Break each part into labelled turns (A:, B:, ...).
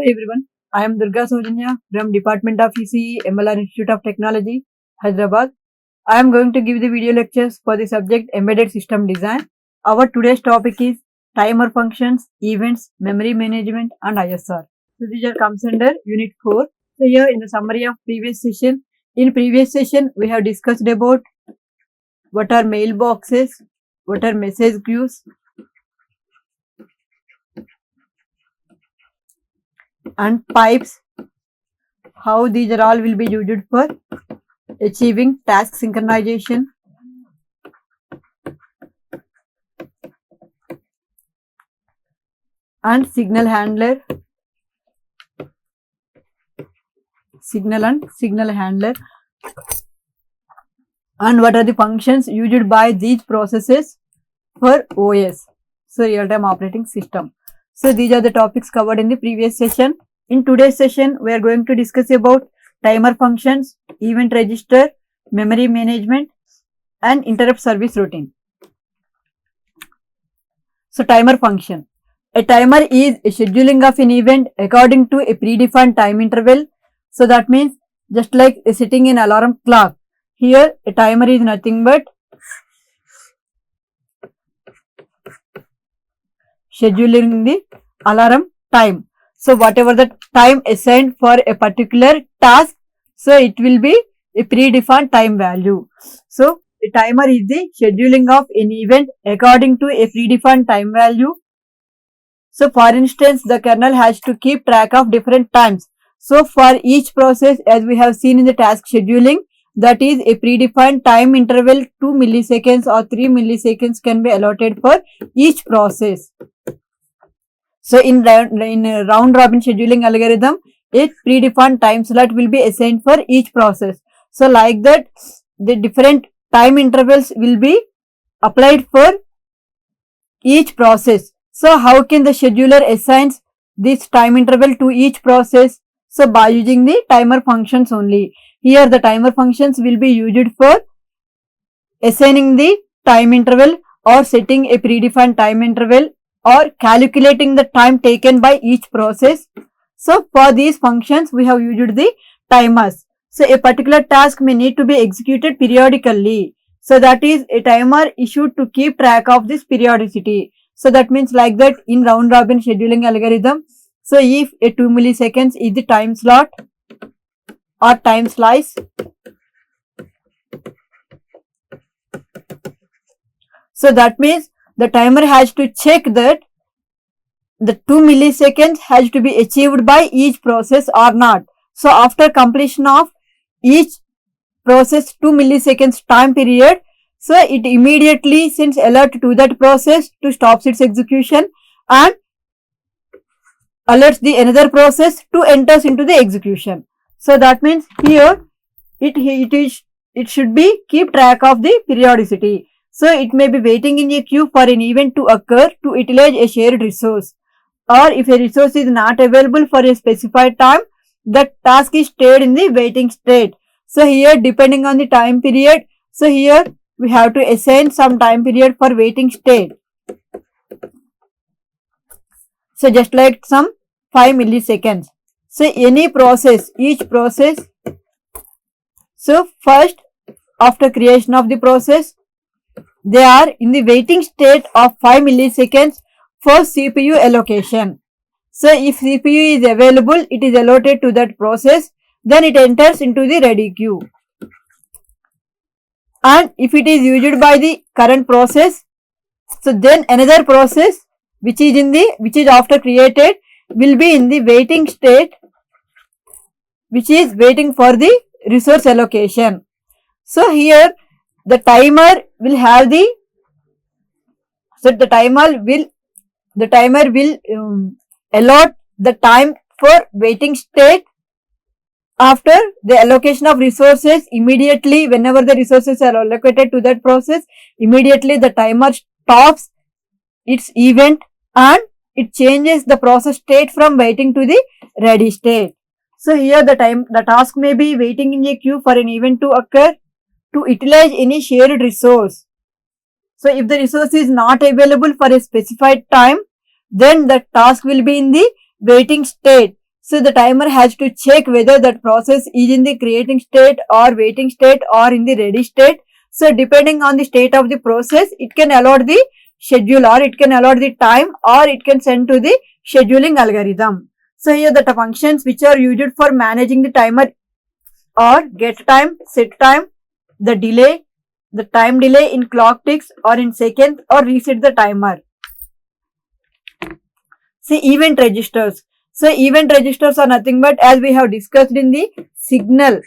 A: Hi everyone, I am Durga Saujanya from Department of ECE, MLR Institute of Technology, Hyderabad. I am going to give the video lectures for the subject Embedded System Design. Our today's topic is timer functions, events, memory management and ISR. So these are comes under Unit 4. So here in the summary of previous session, in previous session we have discussed about what are mailboxes, what are message queues, and pipes, how these are all will be used for achieving task synchronization, and signal handler, and what are the functions used by these processes for OS, so real time operating system. So these are the topics covered in the previous session. In today's session we are going to discuss about timer functions, event register, memory management and interrupt service routine. So timer function. A timer is a scheduling of an event according to a predefined time interval. So that means just like setting an alarm clock. Here a timer is nothing but scheduling the alarm time. So whatever the time assigned for a particular task, so it will be a predefined time value. So a timer is the scheduling of an event according to a predefined time value. So for instance, the kernel has to keep track of different times. So for each process, as we have seen in the task scheduling, that is a predefined time interval 2 milliseconds or 3 milliseconds can be allotted for each process. So in round robin scheduling algorithm, a predefined time slot will be assigned for each process. So like that, the different time intervals will be applied for each process. So how can the scheduler assign this time interval to each process? So by using the timer functions only. Here the timer functions will be used for assigning the time interval or setting a predefined time interval or calculating the time taken by each process. So for these functions we have used the timers. So a particular task may need to be executed periodically. So that is a timer issued to keep track of this periodicity. So that means like that in round robin scheduling algorithm. So if a 2 milliseconds is the time slot or time slice, so that means the timer has to check that the 2 milliseconds has to be achieved by each process or not. So after completion of each process 2 milliseconds time period, so it immediately sends alert to that process to stop its execution and alerts the another process to enters into the execution. So that means here it should be keep track of the periodicity. So it may be waiting in a queue for an event to occur to utilize a shared resource, or if a resource is not available for a specified time, the task is stayed in the waiting state. So here depending on the time period, so here we have to assign some time period for waiting state. So just like some 5 milliseconds. So any process, each process, so first after creation of the process, they are in the waiting state of 5 milliseconds for CPU allocation. So if CPU is available, it is allotted to that process, then it enters into the ready queue. And if it is used by the current process, so then another process which is after created will be in the waiting state, which is waiting for the resource allocation. So here the timer will have the, so the timer will allot the time for waiting state after the allocation of resources. Immediately whenever the resources are allocated to that process, immediately the timer stops its event and it changes the process state from waiting to the ready state. So here the task may be waiting in a queue for an event to occur to utilize any shared resource. So if the resource is not available for a specified time, then the task will be in the waiting state. So the timer has to check whether that process is in the creating state or waiting state or in the ready state. So depending on the state of the process, it can allot the schedule or it can allot the time or it can send to the scheduling algorithm. So here the functions which are used for managing the timer are get time, set time, the delay, the time delay in clock ticks or in seconds, or reset the timer. See, event registers. So event registers are nothing but, as we have discussed in the signal.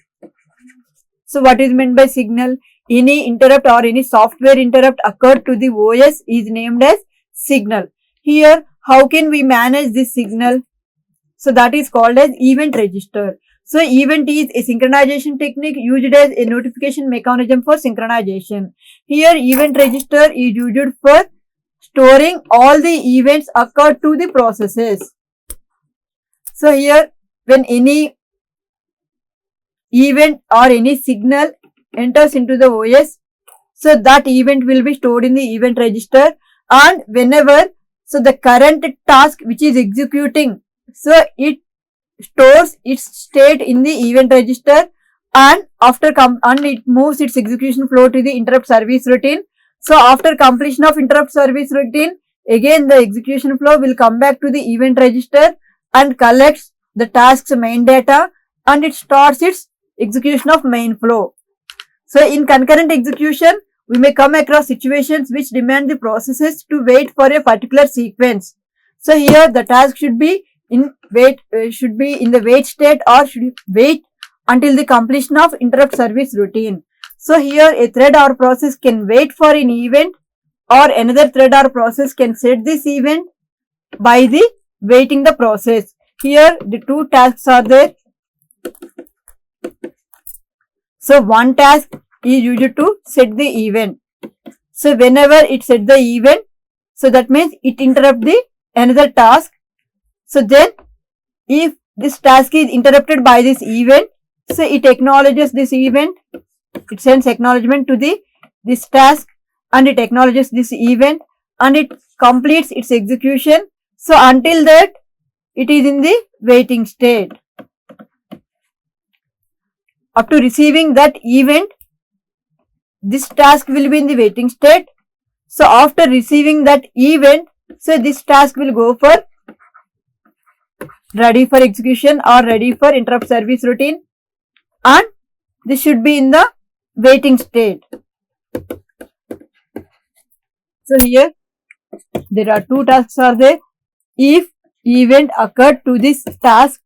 A: So what is meant by signal? Any interrupt or any software interrupt occurred to the OS is named as signal. Here, how can we manage this signal? So that is called as event register. So event is a synchronization technique used as a notification mechanism for synchronization. Here event register is used for storing all the events occurred to the processes. So here when any event or any signal enters into the OS, so that event will be stored in the event register, and whenever so the current task which is executing, so it stores its state in the event register, and after and it moves its execution flow to the interrupt service routine. So after completion of interrupt service routine, again the execution flow will come back to the event register and collects the task's main data, and it starts its execution of main flow. So in concurrent execution, we may come across situations which demand the processes to wait for a particular sequence. So here the task should be in the wait state or should wait until the completion of interrupt service routine. So here a thread or process can wait for an event, or another thread or process can set this event by the waiting the process. Here the two tasks are there. So one task is used to set the event. So whenever it set the event, so that means it interrupt the another task. So then if this task is interrupted by this event, so it acknowledges this event, it sends acknowledgement to this task, and it acknowledges this event and it completes its execution. So until that it is in the waiting state. Up to receiving that event, this task will be in the waiting state. So after receiving that event, so this task will go for ready for execution or ready for interrupt service routine, and this should be in the waiting state. So here there are two tasks are there. If event occurred to this task,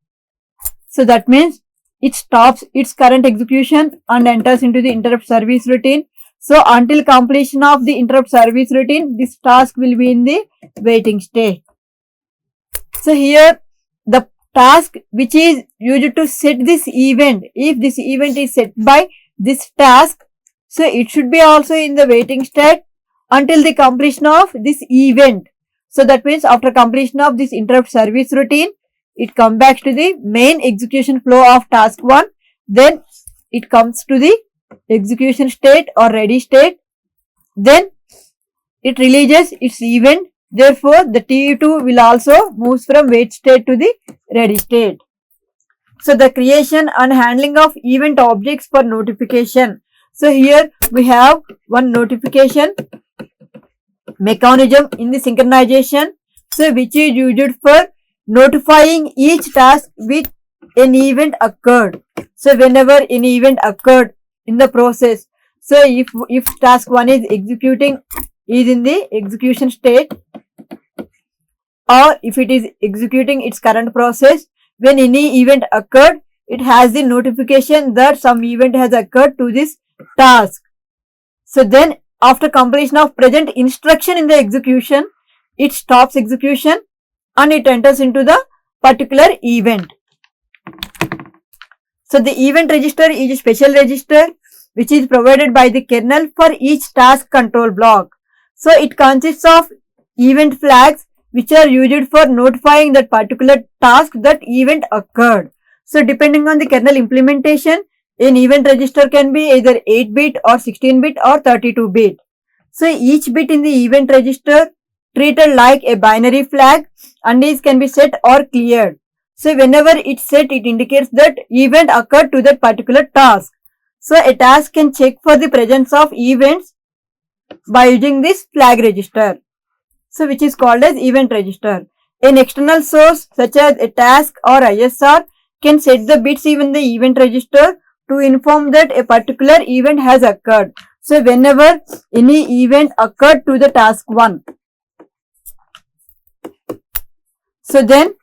A: so that means it stops its current execution and enters into the interrupt service routine. So until completion of the interrupt service routine, this task will be in the waiting state. So here the task which is used to set this event, if this event is set by this task, so it should be also in the waiting state until the completion of this event. So that means after completion of this interrupt service routine, it comes back to the main execution flow of task 1, then it comes to the execution state or ready state, then it releases its event. Therefore the T2 will also moves from wait state to the ready state. So the creation and handling of event objects for notification. So here we have one notification mechanism in the synchronization, so which is used for notifying each task with an event occurred. So whenever an event occurred in the process, so if task 1 is executing, is in the execution state, or if it is executing its current process, when any event occurred, it has the notification that some event has occurred to this task. So then after completion of present instruction in the execution, it stops execution and it enters into the particular event. So the event register is a special register which is provided by the kernel for each task control block. So it consists of event flags which are used for notifying that particular task that event occurred. So depending on the kernel implementation, an event register can be either 8-bit or 16-bit or 32-bit. So each bit in the event register treated like a binary flag, and these can be set or cleared. So whenever it's set, it indicates that event occurred to that particular task. So a task can check for the presence of events by using this flag register. So which is called as event register. An external source such as a task or ISR can set the bits in the event register to inform that a particular event has occurred. So whenever any event occurred to the task 1, so then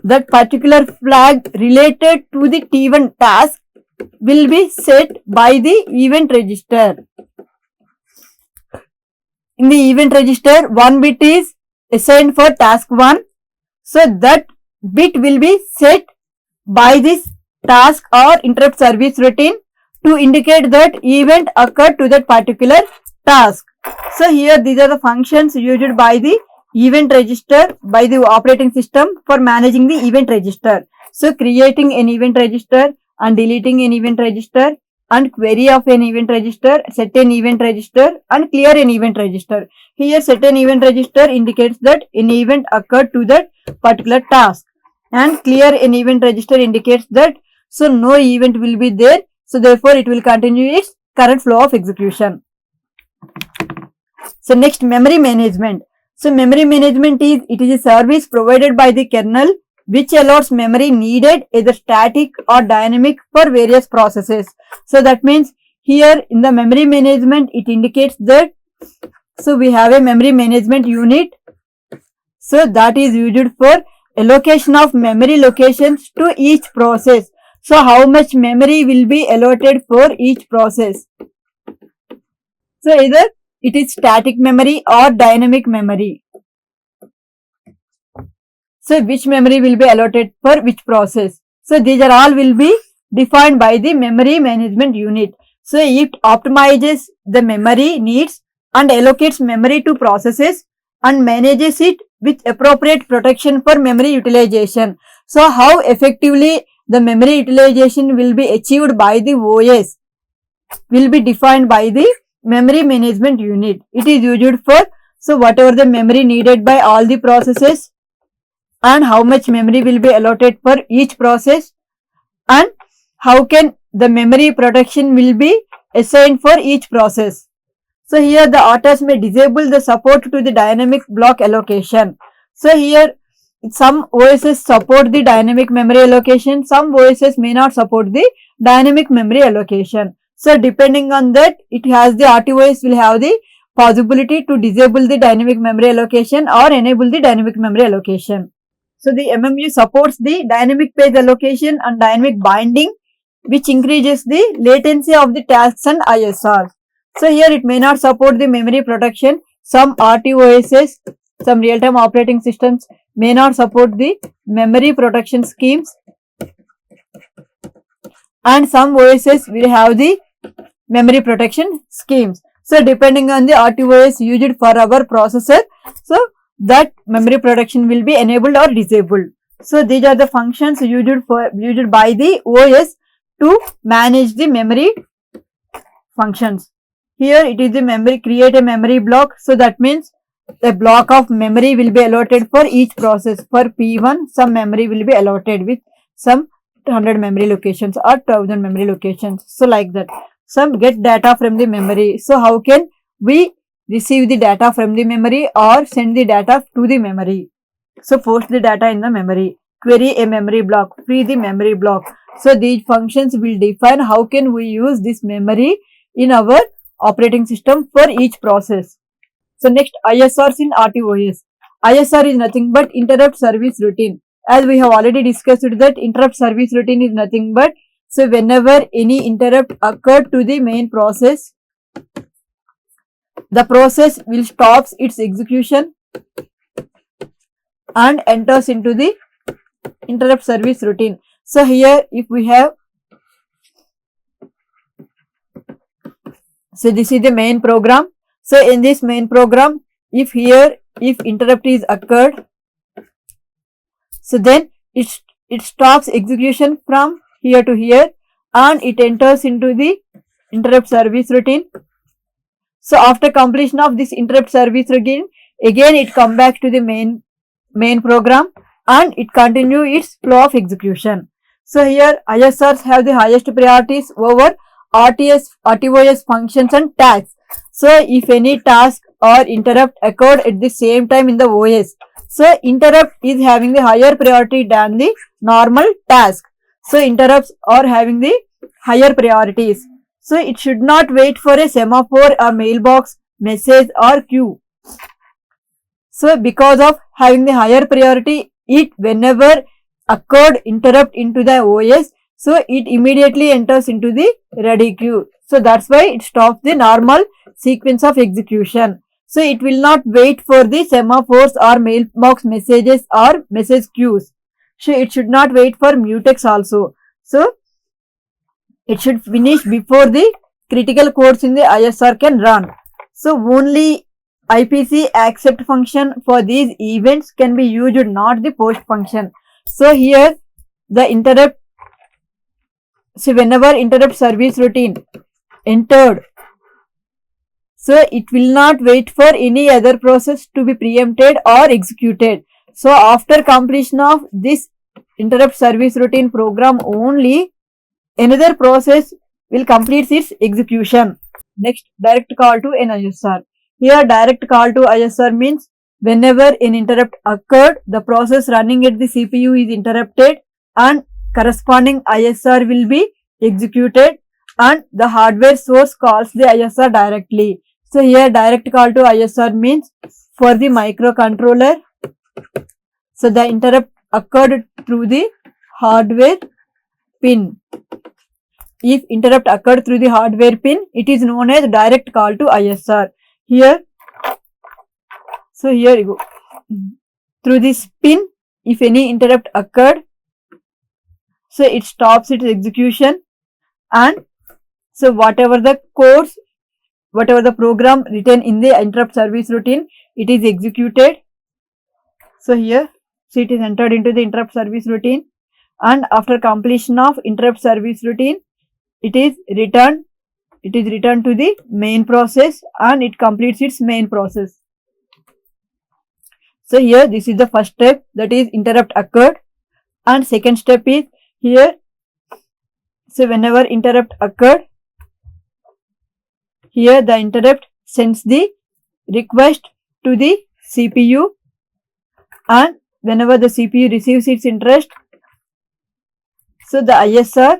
A: that particular flag related to the T1 task will be set by the event register. In the event register, one bit is assigned for task 1. So that bit will be set by this task or interrupt service routine to indicate that event occurred to that particular task. So here these are the functions used by the event register by the operating system for managing the event register. So creating an event register and deleting an event register and query of an event register, set an event register and clear an event register. Here set an event register indicates that an event occurred to that particular task, and clear an event register indicates that so no event will be there, so therefore it will continue its current flow of execution. So next, memory management. So memory management is a service provided by the kernel which allows memory needed either static or dynamic for various processes. So that means here in the memory management it indicates that so we have a memory management unit. So that is used for allocation of memory locations to each process. So how much memory will be allotted for each process? So either it is static memory or dynamic memory. So which memory will be allotted for which process? So these are all will be defined by the memory management unit. So it optimizes the memory needs and allocates memory to processes and manages it with appropriate protection for memory utilization. So how effectively the memory utilization will be achieved by the OS will be defined by the memory management unit. It is used for so whatever the memory needed by all the processes and how much memory will be allotted for each process and how can the memory protection will be assigned for each process. So here the authors may disable the support to the dynamic block allocation. So here some OSs support the dynamic memory allocation, some OSs may not support the dynamic memory allocation. So depending on that, it has the RTOS will have the possibility to disable the dynamic memory allocation or enable the dynamic memory allocation. So the MMU supports the dynamic page allocation and dynamic binding, which increases the latency of the tasks and ISRs. So here it may not support the memory protection. Some RTOSs, some real-time operating systems may not support the memory protection schemes, and some OSs will have the memory protection schemes. So depending on the RTOS used for our processor, so that memory protection will be enabled or disabled. So these are the functions used by the OS to manage the memory functions. Here it is the memory, create a memory block. So that means a block of memory will be allotted for each process. For P1, some memory will be allotted with some 100 memory locations or 1000 memory locations. So like that. Some get data from the memory. So how can we receive the data from the memory or send the data to the memory? So post the data in the memory, query a memory block, free the memory block. So these functions will define how can we use this memory in our operating system for each process. So next, ISRs in RTOS. ISR is nothing but interrupt service routine. As we have already discussed that interrupt service routine is nothing but so whenever any interrupt occurred to the main process, the process will stop its execution and enters into the interrupt service routine. So here if we have, so this is the main program. So in this main program, if interrupt is occurred, so then it stops execution from here to here and it enters into the interrupt service routine. So after completion of this interrupt service routine, again it come back to the main main program and it continue its flow of execution. So here ISRs have the highest priorities over RTOS functions and tasks. So if any task or interrupt occurred at the same time in the OS, so interrupt is having the higher priority than the normal task. So interrupts are having the higher priorities. So it should not wait for a semaphore, a mailbox, message or queue. So because of having the higher priority, it whenever occurred interrupt into the OS, so it immediately enters into the ready queue. So that's why it stops the normal sequence of execution. So it will not wait for the semaphores or mailbox messages or message queues. So it should not wait for mutex also. So it should finish before the critical codes in the ISR can run. So only IPC accept function for these events can be used, not the post function. So here the interrupt, so whenever interrupt service routine entered, so it will not wait for any other process to be preempted or executed. So after completion of this interrupt service routine program only, another process will complete its execution. Next, direct call to an ISR. Here direct call to ISR means whenever an interrupt occurred, the process running at the CPU is interrupted and corresponding ISR will be executed and the hardware source calls the ISR directly. So here direct call to ISR means for the microcontroller, so the interrupt occurred through the hardware pin. If interrupt occurred through the hardware pin, it is known as direct call to ISR. Here, so here you go. Through this pin, if any interrupt occurred, so it stops its execution and so whatever the codes, whatever the program written in the interrupt service routine, it is executed. So here, so it is entered into the interrupt service routine and after completion of interrupt service routine, it is returned to the main process and it completes its main process. So here this is the first step, that is interrupt occurred, and second step is here, so whenever interrupt occurred, here the interrupt sends the request to the CPU and whenever the CPU receives its interest, so the ISR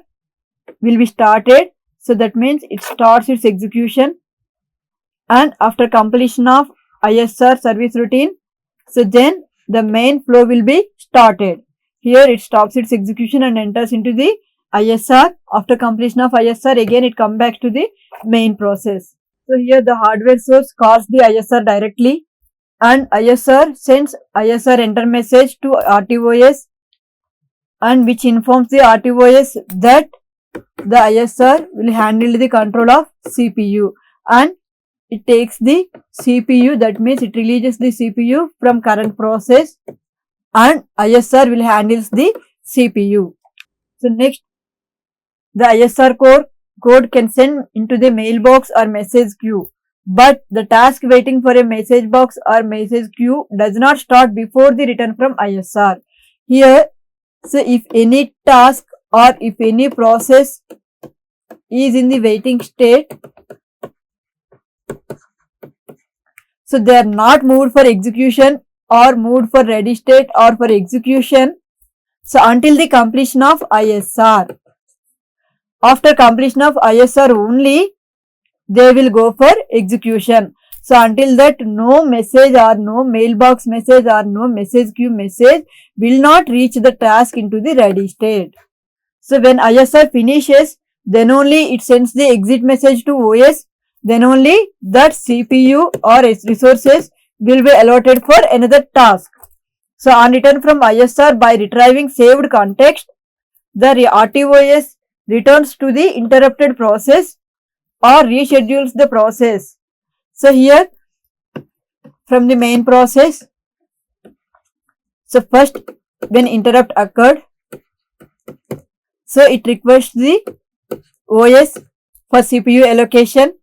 A: will be started. So that means it starts its execution and after completion of ISR service routine, so then the main flow will be started. Here it stops its execution and enters into the ISR. After completion of ISR, again it comes back to the main process. So here the hardware source calls the ISR directly and ISR sends ISR enter message to RTOS and which informs the RTOS that the ISR will handle the control of CPU and it takes the CPU, that means it releases the CPU from current process and ISR will handle the CPU. So next, the ISR code can send into the mailbox or message queue, but the task waiting for a message box or message queue does not start before the return from ISR. Here, so if any task or if any process is in the waiting state, so they are not moved for execution or moved for ready state or for execution, so until the completion of ISR. After completion of ISR only, they will go for execution. So until that, no message or no mailbox message or no message queue message will not reach the task into the ready state. So when ISR finishes, then only it sends the exit message to OS, then only that CPU or resources will be allotted for another task. So on return from ISR, by retrieving saved context, the RTOS returns to the interrupted process or reschedules the process. So here from the main process, so first when interrupt occurred, so it requests the OS for CPU allocation.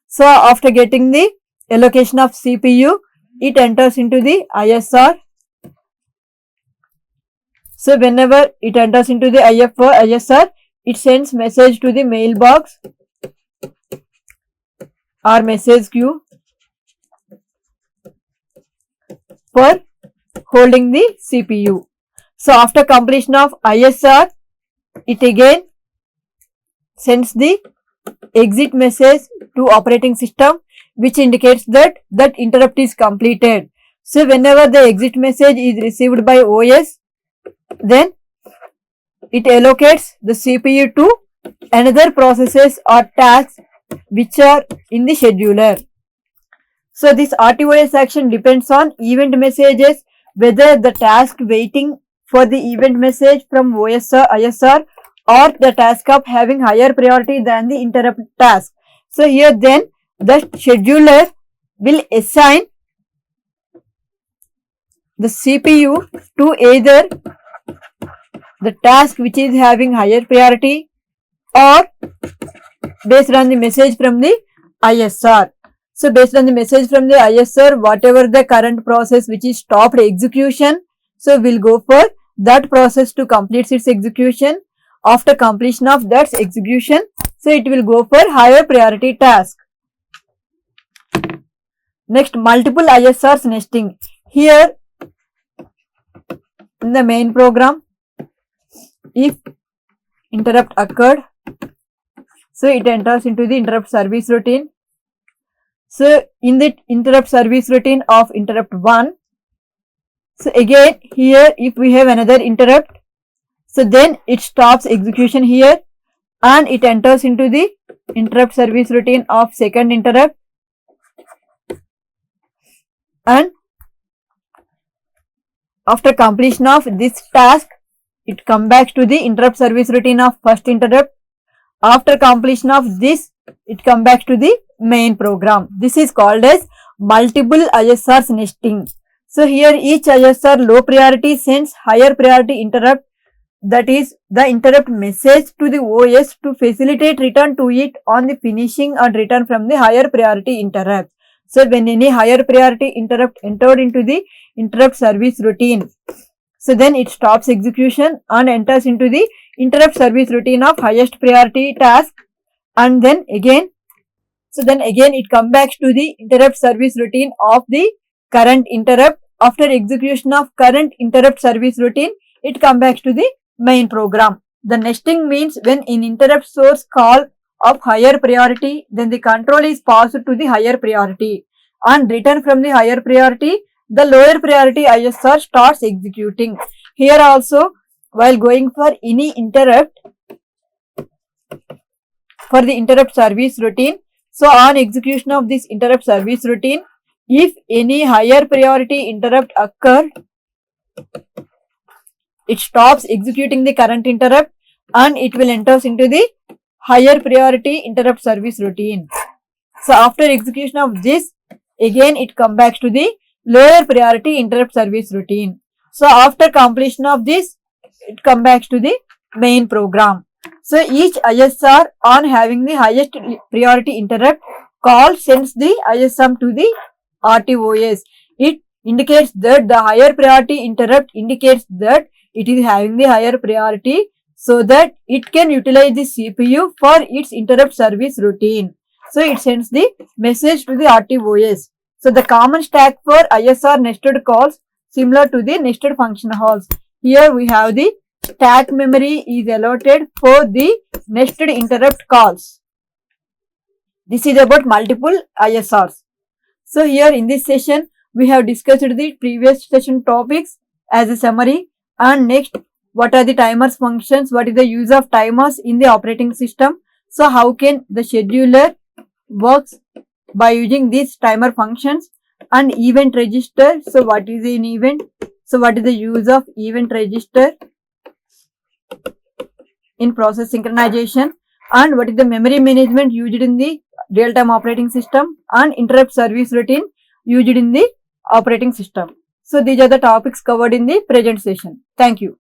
A: So after getting the allocation of CPU, it enters into the ISR So whenever it enters into the IF or ISR, it sends message to the mailbox or message queue for holding the CPU. So after completion of ISR, it again sends the exit message to operating system, which indicates that interrupt is completed. So whenever the exit message is received by OS, then it allocates the CPU to another processes or tasks which are in the scheduler. So this RTOS action depends on event messages, whether the task waiting for the event message from OS or ISR or the task of having higher priority than the interrupt task. So here then the scheduler will assign the CPU to either the task which is having higher priority or based on the message from the ISR. So based on the message from the ISR, whatever the current process which is stopped execution, so we'll go for that process to complete its execution. After completion of that execution, so it will go for higher priority task. Next, multiple ISRs nesting. Here in the main program, if interrupt occurred, so it enters into the interrupt service routine. So in the interrupt service routine of interrupt 1, so again here if we have another interrupt, so then it stops execution here and it enters into the interrupt service routine of second interrupt, and after completion of this task, it comes back to the interrupt service routine of first interrupt. After completion of this, it comes back to the main program. This is called as multiple ISRs nesting. So here each ISR low priority sends higher priority interrupt, that is the interrupt message to the OS to facilitate return to it on the finishing or return from the higher priority interrupt. So when any higher priority interrupt entered into the interrupt service routine, so then it stops execution and enters into the interrupt service routine of highest priority task, and then again, so then again it comes back to the interrupt service routine of the current interrupt. After execution of current interrupt service routine, it comes back to the main program. The nesting means when an interrupt source call of higher priority, then the control is passed to the higher priority and return from the higher priority, the lower priority ISR starts executing. Here also, while going for any interrupt for the interrupt service routine, so on execution of this interrupt service routine, if any higher priority interrupt occurred, it stops executing the current interrupt and it will enter into the higher priority interrupt service routine. So after execution of this, again it comes back to the lower priority interrupt service routine. So after completion of this, it comes back to the main program. So each ISR on having the highest priority interrupt call sends the ISM to the RTOS. It indicates that the higher priority interrupt indicates that it is having the higher priority, so that it can utilize the CPU for its interrupt service routine. So it sends the message to the RTOS. So the common stack for ISR nested calls similar to the nested function calls. Here we have the stack memory is allotted for the nested interrupt calls. This is about multiple ISRs. So here in this session, we have discussed the previous session topics as a summary, and next, what are the timers functions, what is the use of timers in the operating system. So how can the scheduler works by using these timer functions, and event register. So what is an event? So what is the use of event register in process synchronization, and what is the memory management used in the real-time operating system, and interrupt service routine used in the operating system. So these are the topics covered in the present session. Thank you.